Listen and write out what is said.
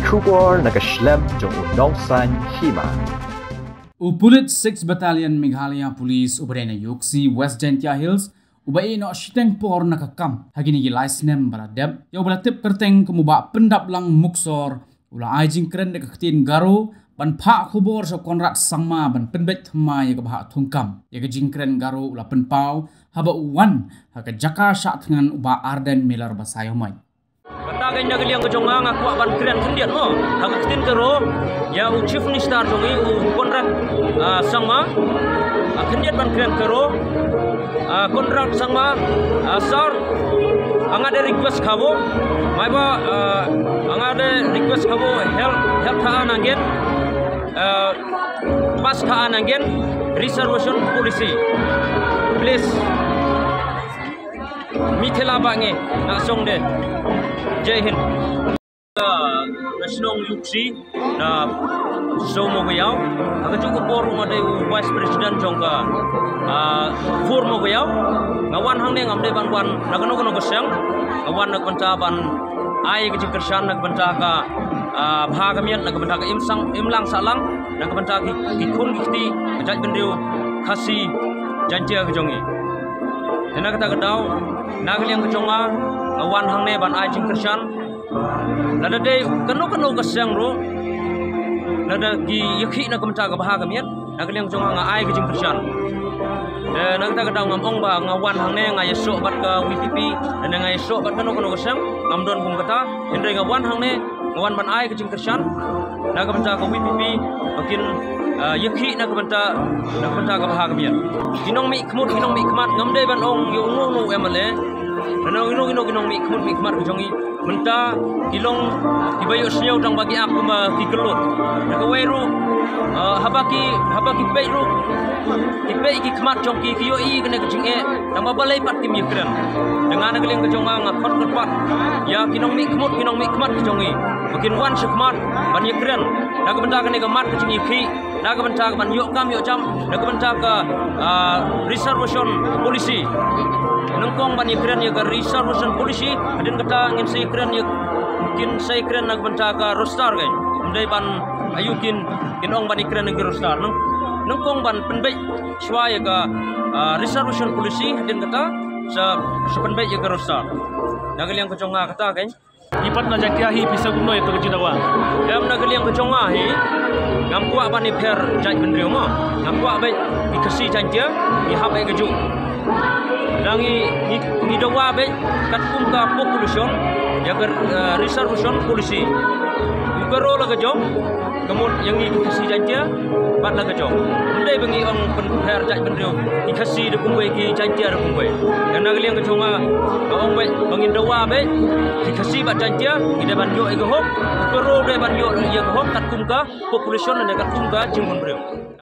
Trubor nakaslem jong Nongsan Hima. Upulit 6 Battalion Meghalaya Police uberena Yuksi West Gentia Hills ubai no shiteng por nakakam hagini gi licenem baladeb ya balatip kerteng kemuba pendap lang muksor ula ajing keren de ketin garo ban pha khubor so konrat sangma ban penbet thma ya kabha thungkam ya gajing keren garo ula penpau haba uwan haka jaka sha thngan uba arden milar basayomai kata ganya geliang kejonga ngaku ban keren kendian mo haka ketin garo ya u chief minister jongi u konrat sangma kendian ban keren garo kontrak sangma sar angade request khabo maiba angade request khabo health tha anangen pas tha anangen reservation policy please mithela bange na songde jai hind national yuksi na somo gayau aga juga forum ade vice president jongga forum gayau ngawan hang ne ngamde ban nagano gono gosang ngawan nak banta ban ai ke jikershan nak banta ka bhagamian nak banta ka imlang salang nak banta ki khun giti jaj bendiu khasi janjia ke jongi tena kata gadau nagliang ke jonga ngawan hang ne ban ai jikershan lada dei kanu gosang ro lada gi yakhi nak banta ka bhagamian nagliang jonga nga ai ke jikershan nang ta kadang ngomong ba ngawan hang ne ngai sok bat ke WPP dan ngai sok bat kanu kesang ngamdon kum kata hendai ngawan hang ne ngawan ban ai ke jingkersan na ka banta ke WPP makin yakhi na ka banta ka bahagamian kinong mi kmat ngamdai ban ong yu nu emale dan ino mi kmat jongi menta kilong ibayo siau dang bagi aku ma kigelut na ka weru habaki peiru ipe iki kmat jong ki yo i kena kejinge nama balai pat kim yekren dengan ngeleng kejonga ngakot kepat ya kinong mi kmat kejongi makin wan sekmat ban yekren dak benda kene kemat kejing iki dak benda ban yo kam yo jam dak benda ka reservation policy nengkong ban yekren ya ka reservation policy adin kata ngin se yekren ya mungkin se yekren dak benda ka rostar kai ndai ban ayukin kinong ban yekren ngi rostar nengkong ban penbek swaya ka reservation policy din kata sa penbek ya garosa nagaliang kejonga kata kan ipat na jakya hi pisa guno itu kejinawa em nagaliang kejonga hi ngamkuak ban ni per jaj bendrio mo ngamkuak baik dikasi jantia ni hab ai keju dangi ni dawa baik katkum ka population ya reservation policy ugaro la kejong kemudian yang dikasih jantia bat la kejong ndai bengi ong penper jaj bendrio dikasih de kumwe ki jantia de kumwe dan nagliang kejonga ong baik bangin dawa baik dikasih bat jantia ide banyo ego hok ugaro de banyo ye hok katkum ka population ne katkum ka jimun brio